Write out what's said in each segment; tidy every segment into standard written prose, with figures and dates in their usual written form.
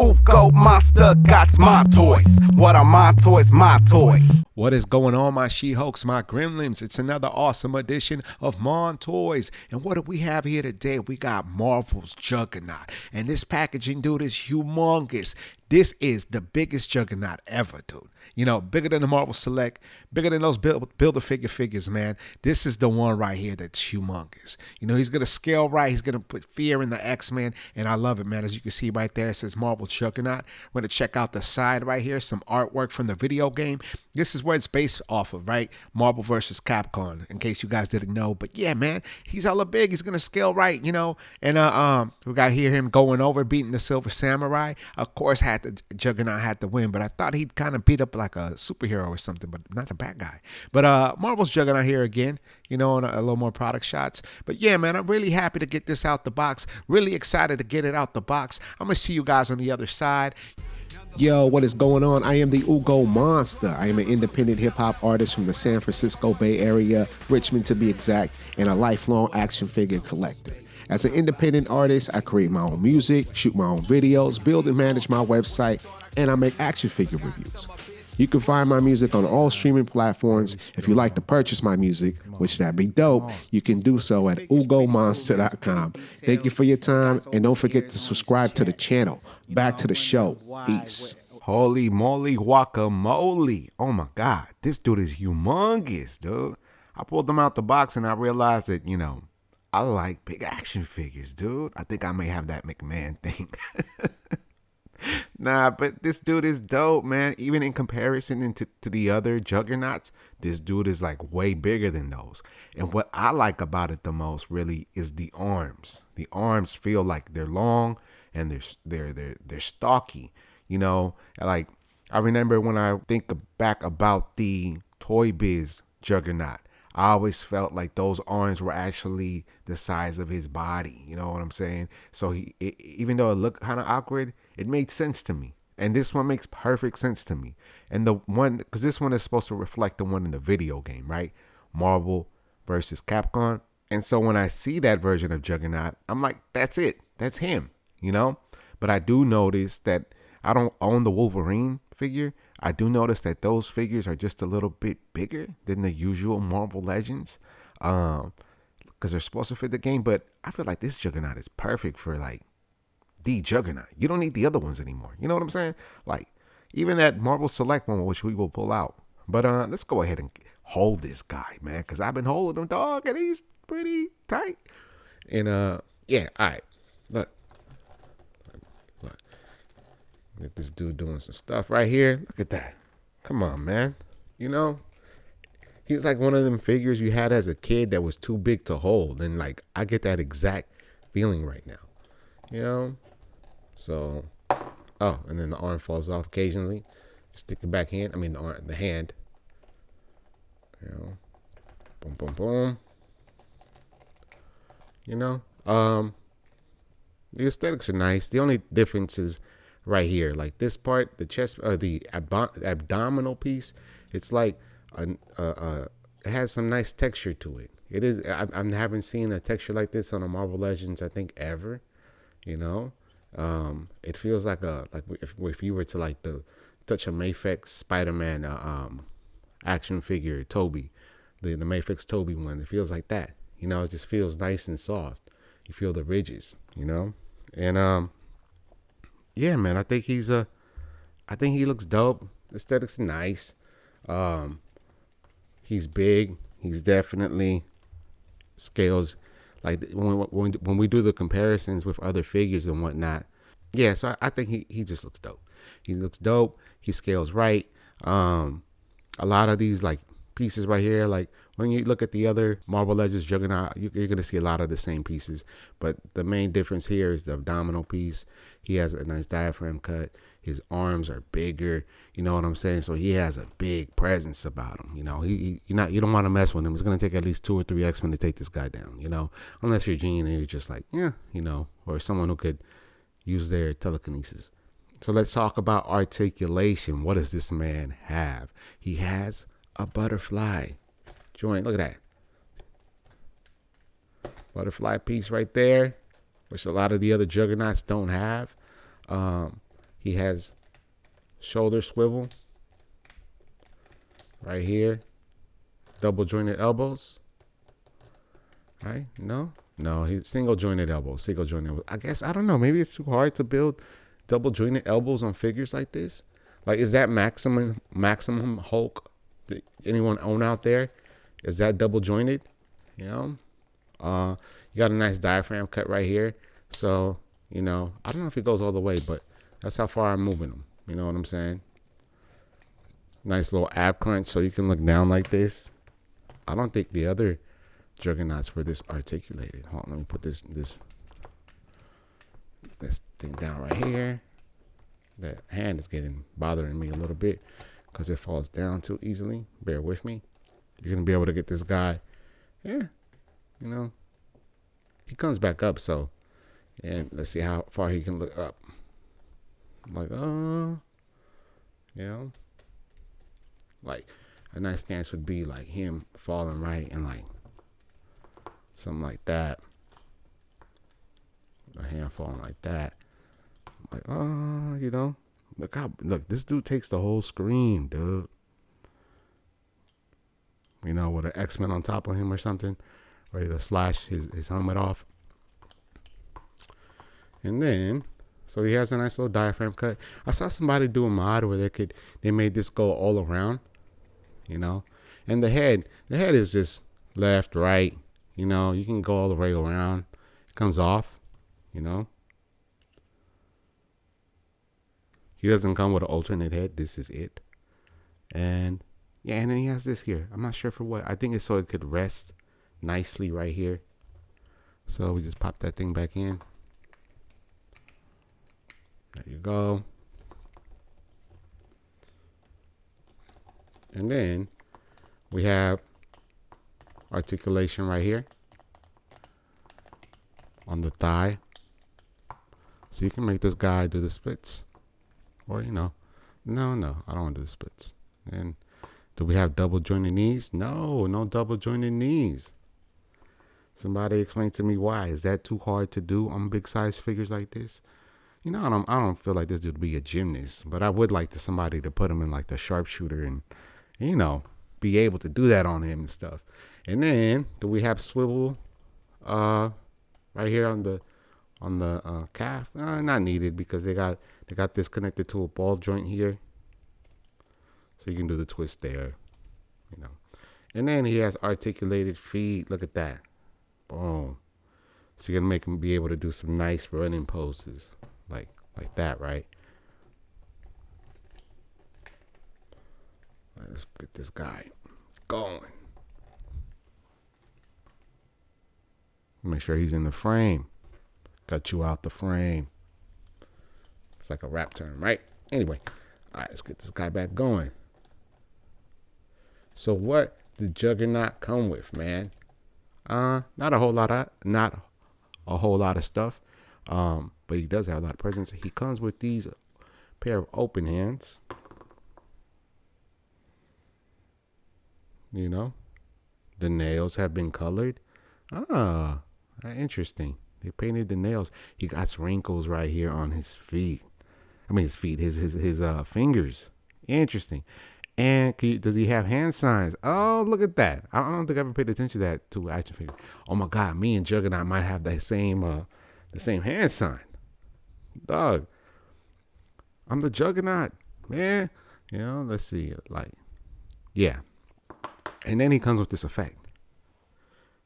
Go monster got my toys. What are my toys? My toys. What is going on, my She-Hulks, my Gremlins? It's another awesome edition of Mon Toys. And what do we have here today? We got Marvel's Juggernaut. And this packaging, dude, is humongous. This is the biggest Juggernaut ever, dude. You know, bigger than the Marvel Select, bigger than those Build-A-Figure figures, man. This is the one right here that's humongous. You know, he's going to scale right. He's going to put fear in the X-Men, and I love it, man. As you can see right there, it says Marvel Juggernaut. We're going to check out the side right here, some artwork from the video game. This is where it's based off of, right? Marvel versus Capcom, in case you guys didn't know. But yeah, man, he's hella big. He's going to scale right, you know. And we got to hear him going over, beating the Silver Samurai. Of course, the Juggernaut had to win, but I thought he'd kind of beat up like a superhero or something, but not a bad guy. But Marvel's Juggernaut here again, you know, and a little more product shots. But yeah, man, I'm really happy to get this out the box. Really excited to get it out the box. I'm going to see you guys on the other side. Yo, what is going on? I am the Ugo Monster. I am an independent hip-hop artist from the San Francisco Bay Area, Richmond to be exact, and a lifelong action figure collector. As an independent artist, I create my own music, shoot my own videos, build and manage my website, and I make action figure reviews. You can find my music on all streaming platforms. If you like to purchase my music, which that'd be dope, you can do so at ugomonster.com. Thank you for your time, and don't forget to subscribe to the channel. Back to the show. Peace. Holy moly guacamole. Oh my God, this dude is humongous, dude. I pulled him out the box and I realized that, you know, I like big action figures, dude. I think I may have that McMahon thing. Nah, but this dude is dope, man. Even in comparison to the other Juggernauts, this dude is like way bigger than those. And what I like about it the most really is the arms. The arms feel like they're long and they're stocky. You know, like I remember when I think back about the Toy Biz Juggernaut, I always felt like those arms were actually the size of his body. You know what I'm saying? So even though it looked kind of awkward, it made sense to me. And this one makes perfect sense to me. And the one, because this one is supposed to reflect the one in the video game, right? Marvel versus Capcom. And so when I see that version of Juggernaut, I'm like, that's it. That's him, you know? But I do notice that I don't own the Wolverine figure. I do notice that those figures are just a little bit bigger than the usual Marvel Legends, because they're supposed to fit the game. But I feel like this Juggernaut is perfect for like the Juggernaut. You don't need the other ones anymore. You know what I'm saying? Like even that Marvel Select one, which we will pull out. But let's go ahead and hold this guy, man, because I've been holding him, dog, and he's pretty tight. And yeah, all right, look. Look, this dude doing some stuff right here. Look at that. Come on, man. You know, he's like one of them figures you had as a kid that was too big to hold. And like, I get that exact feeling right now. You know? So, oh, and then the arm falls off occasionally. Stick the back hand. I mean, the hand. You know? Boom, boom, boom. You know? The aesthetics are nice. The only difference is right here, like this part, the chest, the abdominal piece, it's like it has some nice texture to it. It is. I haven't seen a texture like this on a Marvel Legends, I think, ever. You know, it feels like if you were to like touch a Mafex Spider-Man action figure, Toby, the Mafex Toby one, it feels like that. You know, it just feels nice and soft. You feel the ridges. You know, and yeah, man, I think he looks dope. The aesthetics are nice. He's big. He's definitely scales like when we do the comparisons with other figures and whatnot. Yeah, so I think he just looks dope. He looks dope. He scales right. A lot of these like pieces right here, like when you look at the other Marvel Legends Juggernaut, you're going to see a lot of the same pieces. But the main difference here is the abdominal piece. He has a nice diaphragm cut. His arms are bigger. You know what I'm saying? So he has a big presence about him. You know, you don't want to mess with him. It's going to take at least 2 or 3 X-Men to take this guy down, you know, unless you're Gene and you're just like, yeah, you know, or someone who could use their telekinesis. So let's talk about articulation. What does this man have? He has a butterfly joint. Look at that. Butterfly piece right there, which a lot of the other Juggernauts don't have. He has shoulder swivel right here. Double jointed elbows. Right? No, he's single jointed elbows. Single jointed elbows. I guess, I don't know. Maybe it's too hard to build double jointed elbows on figures like this. Like, is that maximum Hulk that anyone own out there? Is that double jointed? You know, you got a nice diaphragm cut right here. So, you know, I don't know if it goes all the way, but that's how far I'm moving them. You know what I'm saying? Nice little ab crunch so you can look down like this. I don't think the other Juggernauts were this articulated. Hold on, let me put this thing down right here. That hand is bothering me a little bit because it falls down too easily. Bear with me. You're gonna be able to get this guy. Yeah, you know, he comes back up. So, and let's see how far he can look up. Like, you know, like a nice stance would be like him falling right and like something like that. A hand falling like that. Like, you know, look, this dude takes the whole screen, dude. You know, with an X-Men on top of him or something, ready to slash his helmet off. And then, so he has a nice little diaphragm cut. I saw somebody do a mod where they made this go all around, you know. And the head is just left, right, you know. You can go all the way around. It comes off, you know. He doesn't come with an alternate head. This is it. And yeah, and then he has this here. I'm not sure for what. I think it's so it could rest nicely right here. So we just pop that thing back in. There you go. And then we have articulation right here on the thigh. So you can make this guy do the splits. Or, you know, no, I don't want to do the splits. And do we have double jointed knees? No double jointed knees. Somebody explain to me why. Is that too hard to do on big size figures like this? You know, I don't feel like this dude would be a gymnast, but I would like somebody to put him in like the sharpshooter and, you know, be able to do that on him and stuff. And then do we have swivel right here on the calf? Not needed because they got this connected to a ball joint here, so you can do the twist there, you know. And then he has articulated feet. Look at that, boom. So you're gonna make him be able to do some nice running poses, like that, right? Let's get this guy going. Make sure he's in the frame. Got you out the frame. It's like a rap term, right? Anyway, all right, let's get this guy back going. So what did Juggernaut come with, man? Not a whole lot of stuff. But he does have a lot of presence. He comes with these pair of open hands. You know, the nails have been colored. Interesting. They painted the nails. He got wrinkles right here on his feet. I mean, his fingers. Interesting. And does he have hand signs? Oh, look at that. I don't think I ever paid attention to that to action figure. Oh my God, me and Juggernaut might have the same hand sign. Dog, I'm the Juggernaut, man. You know, let's see, like, yeah. And then he comes with this effect.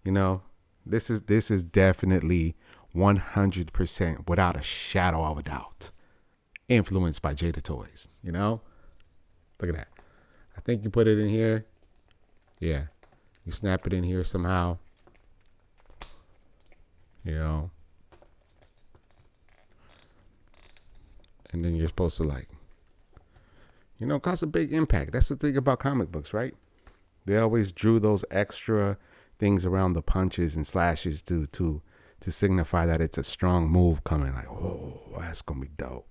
You know, this is definitely 100% without a shadow of a doubt influenced by Jada Toys. You know, look at that. I think you put it in here. Yeah, you snap it in here somehow. You know, and then you're supposed to, like, you know, cause a big impact. That's the thing about comic books, right? They always drew those extra things around the punches and slashes to signify that it's a strong move coming. Like, oh, that's gonna be dope.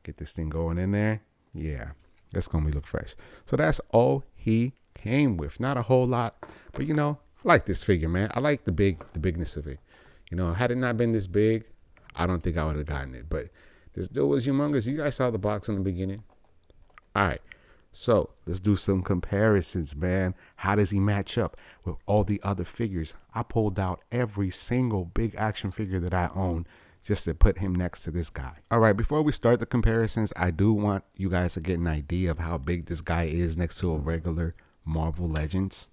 Get this thing going in there. Yeah, that's gonna look fresh. So that's all he came with. Not a whole lot, but you know, I like this figure, man. I like the bigness of it. You know, had it not been this big, I don't think I would have gotten it. But This dude was humongous. You guys saw the box in the beginning. All right. So let's do some comparisons, man. How does he match up with all the other figures? I pulled out every single big action figure that I own just to put him next to this guy. All right, before we start the comparisons, I do want you guys to get an idea of how big this guy is next to a regular Marvel Legends.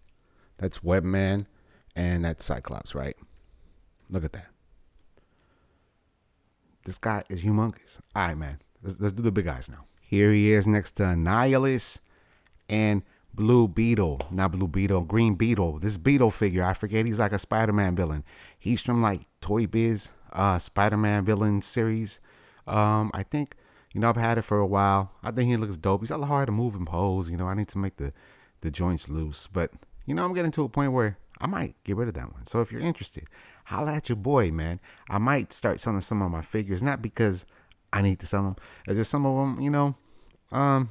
That's Webman and that's Cyclops, right? Look at that. This guy is humongous. All right, man. Let's do the big eyes now. Here he is next to Annihilus and Blue Beetle. Not Blue Beetle, Green Beetle. This Beetle figure, I forget, he's like a Spider-Man villain. He's from like Toy Biz Spider-Man villain series. I think, I've had it for a while. I think he looks dope. He's a little hard to move and pose. I need to make the joints loose. But, I'm getting to a point where I might get rid of that one. So if you're interested, holla at your boy, man. I might start selling some of my figures, not because I need to sell them. It's just some of them, I'm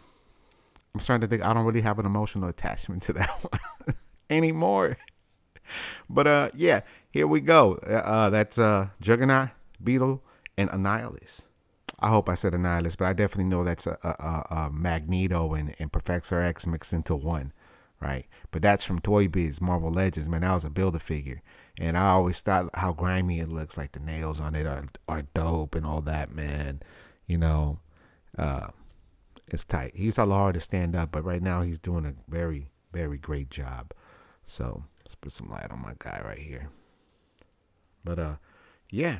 starting to think I don't really have an emotional attachment to that one anymore. But yeah, here we go. That's Juggernaut, Beetle, and Annihilus. I hope I said Annihilus, but I definitely know that's a Magneto and Professor X mixed into one, right? But that's from Toy Biz, Marvel Legends, man. That was a Build-A-Figure. And I always thought how grimy it looks, like the nails on it are dope and all that, man. It's tight. He's a little hard to stand up, but right now he's doing a very, very great job. So let's put some light on my guy right here. But yeah,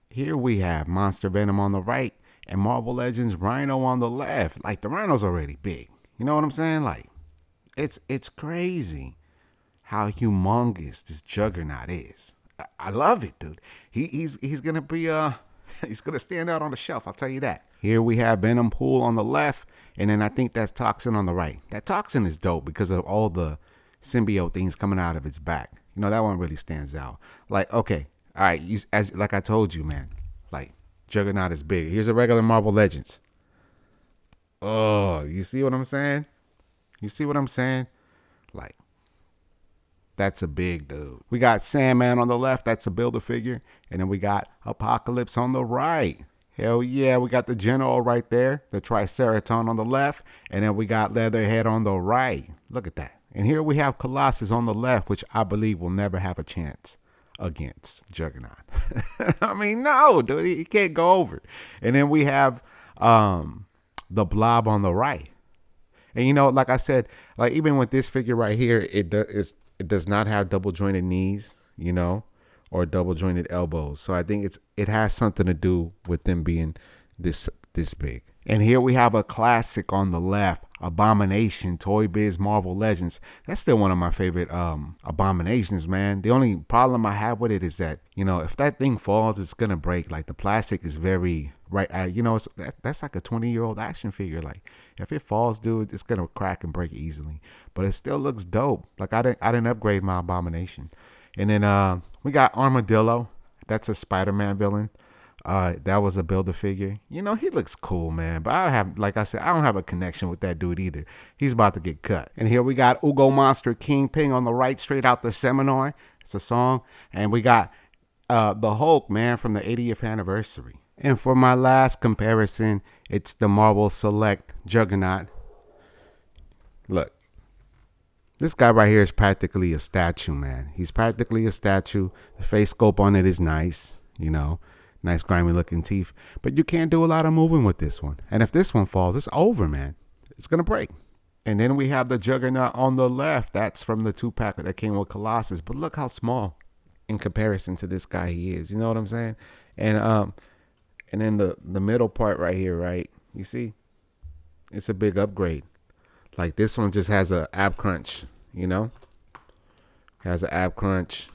here we have Monster Venom on the right and Marvel Legends Rhino on the left. Like, the Rhino's already big. You know what I'm saying? Like, it's crazy how humongous this Juggernaut is. I love it, dude. He's gonna be he's gonna stand out on the shelf, I'll tell you that. Here we have Venom Pool on the left, and then I think that's Toxin on the right. That Toxin is dope because of all the symbiote things coming out of its back. That one really stands out. Like, okay, all right, like I told you, man, like, Juggernaut is big. Here's a regular Marvel Legends. Oh, you see what I'm saying? Like, that's a big dude. We got Sandman on the left. That's a Build-A-Figure. And then we got Apocalypse on the right. Hell yeah, we got the General right there. The Triceraton on the left. And then we got Leatherhead on the right. Look at that. And here we have Colossus on the left, which I believe will never have a chance against Juggernaut. I mean, no, dude, he can't go over. And then we have the Blob on the right. And like I said, like, even with this figure right here, it does not have double jointed knees, or double jointed elbows. So I think it has something to do with them being this big. And here we have a classic on the left, Abomination, Toy Biz Marvel Legends. That's still one of my favorite Abominations, man. The only problem I have with it is that, if that thing falls, it's gonna break. Like, the plastic is very that's like a 20-year-old action figure. Like, if it falls, dude, it's gonna crack and break easily. But it still looks dope. Like, I didn't upgrade my Abomination. And then we got Armadillo. That's a Spider-Man villain. That was a Build-A-Figure. He looks cool, man. But I don't have a connection with that dude either. He's about to get cut. And here we got Ugo Monster Kingpin on the right, straight out the Seminole. It's a song. And we got the Hulk, man, from the 80th anniversary. And for my last comparison, it's the Marvel Select Juggernaut. Look. This guy right here is practically a statue, man. He's practically a statue. The face sculpt on it is nice, Nice grimy looking teeth. But you can't do a lot of moving with this one. And if this one falls, it's over, man. It's going to break. And then we have the Juggernaut on the left. That's from the 2-pack that came with Colossus. But look how small in comparison to this guy he is. You know what I'm saying? And then the middle part right here, right? You see? It's a big upgrade. Like, this one just has a ab crunch, Has an ab crunch.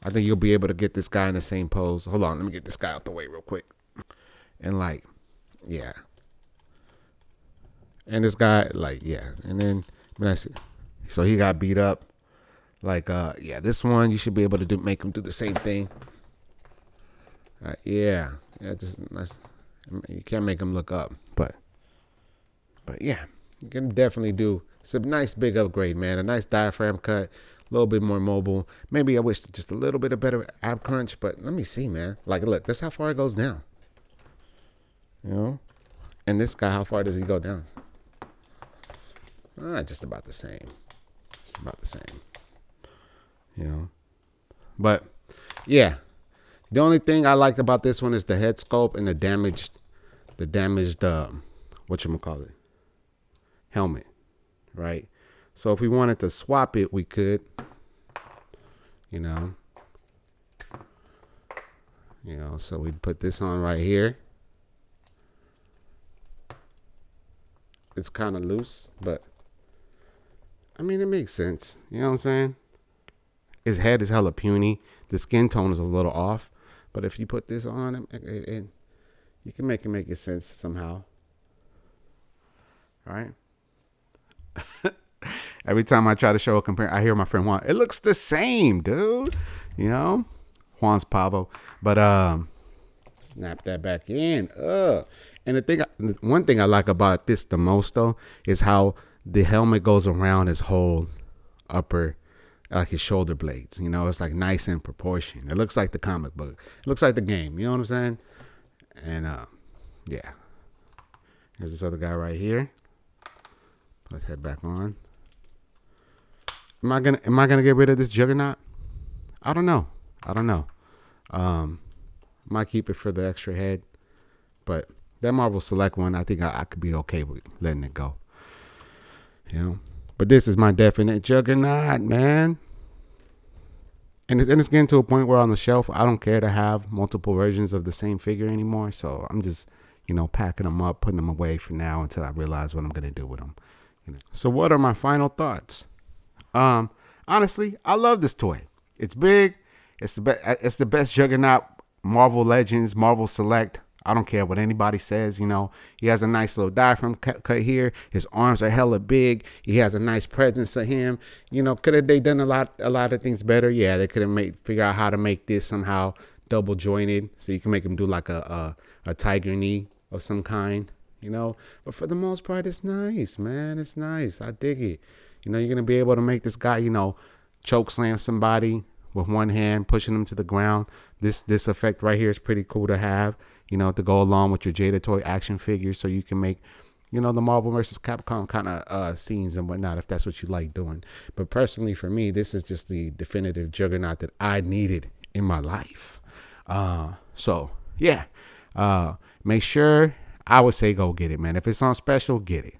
I think you'll be able to get this guy in the same pose. Hold on, let me get this guy out the way real quick. And like, yeah. And this guy, like, yeah. And then when I see, so he got beat up. Like, yeah, this one you should be able to make him do the same thing. Yeah, just nice. You can't make him look up, but yeah, you can definitely do. It's a nice big upgrade, man. A nice diaphragm cut. A little bit more mobile. Maybe I wish just a little bit of better ab crunch, but let me see, man. Like, look, that's how far it goes down. You know? And this guy, how far does he go down? Just about the same. Just about the same. You know? But, yeah. The only thing I liked about this one is the head sculpt and the damaged, whatchamacallit, helmet, right? So if we wanted to swap it, we could, you know, so we'd put this on right here. It's kind of loose, but I mean, it makes sense. You know what I'm saying? His head is hella puny. The skin tone is a little off, but if you put this on, you can make it sense somehow. All right. Every time I try to show a compare, I hear my friend Juan, it looks the same, dude. You know, Juan's Pavo. But snap that back in. And one thing I like about this the most though is how the helmet goes around his whole upper, like his shoulder blades. You know, it's like nice in proportion. It looks like the comic book. It looks like the game. You know what I'm saying? And yeah. Here's this other guy right here. Let's head back on. Am I gonna get rid of this Juggernaut? I don't know. Might keep it for the extra head, but that Marvel Select one, I think I could be okay with letting it go. You know, but this is my definite Juggernaut, man. And it's getting to a point where on the shelf, I don't care to have multiple versions of the same figure anymore. So I'm just, packing them up, putting them away for now until I realize what I'm gonna do with them. So what are my final thoughts? Honestly, I love this toy. It's big. It's the best Juggernaut, Marvel Legends, Marvel Select. I don't care what anybody says. He has a nice little diaphragm cut here. His arms are hella big. He has a nice presence of him. Could have they done a lot of things better? Yeah, they could have figure out how to make this somehow double jointed, so you can make him do like a tiger knee of some kind. But for the most part, it's nice, man. It's nice. I dig it. You're going to be able to make this guy, choke slam somebody with one hand, pushing them to the ground. This effect right here is pretty cool to have, to go along with your Jada Toy action figures, so you can make, the Marvel versus Capcom kind of scenes and whatnot, if that's what you like doing. But personally, for me, this is just the definitive Juggernaut that I needed in my life. So, yeah. Make sure, I would say go get it, man. If it's on special, get it.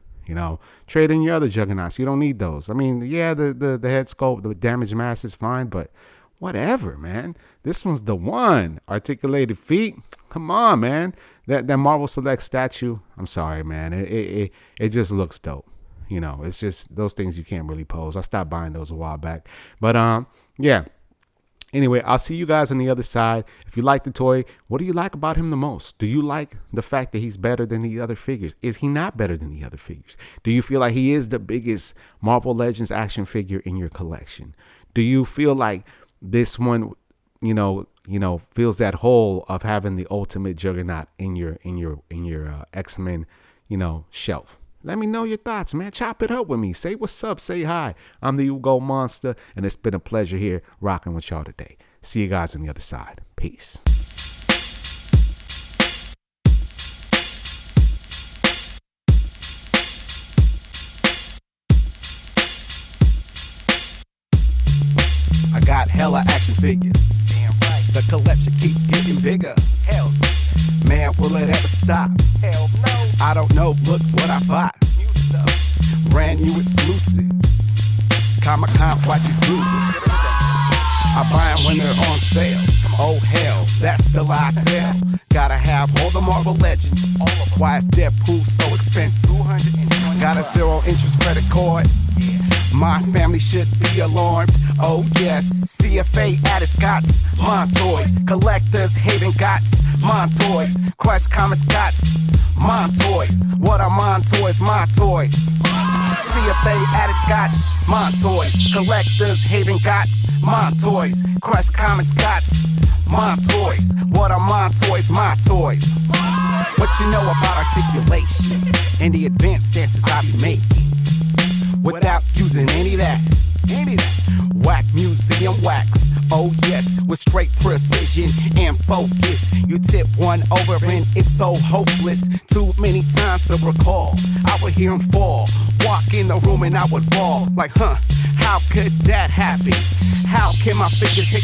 Trade in your other Juggernauts. You don't need those. I mean, yeah, the head sculpt, the damaged mass is fine, but whatever, man. This one's the one. Articulated feet. Come on, man. That Marvel Select statue. I'm sorry, man. It just looks dope. It's just those things you can't really pose. I stopped buying those a while back. But yeah. Anyway, I'll see you guys on the other side. If you like the toy, what do you like about him the most? Do you like the fact that he's better than the other figures? Is he not better than the other figures? Do you feel like he is the biggest Marvel Legends action figure in your collection? Do you feel like this one, fills that hole of having the ultimate Juggernaut in your X-Men, shelf? Let me know your thoughts, man. Chop it up with me. Say what's up. Say hi. I'm the Ugo Monster, and it's been a pleasure here rocking with y'all today. See you guys on the other side. Peace. I got hella action figures. Damn right. The collection keeps getting bigger. Hell yeah. Man, will it ever stop? Hell no. I don't know, look what I bought. New stuff. Brand new exclusives. Comic-Con, watch it do this. I buy them when they're on sale. Oh hell, that's the lie I tell. Gotta have all the Marvel Legends. Why is Deadpool so expensive? Got a 0 interest credit card. My family should be alarmed. Oh yes, CFA at its gots. Montoys, collectors haven gots. Montoys, Crush Comics gots. Montoys, what are Montoys? My toys. CFA at its gots. Montoys, collectors haven gots. Montoys, Crush Comics gots. Montoys, what are Montoys? My toys. What you know about articulation and the advanced stances I be making without using any of that. Whack museum wax. Oh yes, with straight precision and focus. You tip one over and it's so hopeless. Too many times to recall. I would hear him fall, walk in the room and I would bawl like, how could that happen? How can my figure take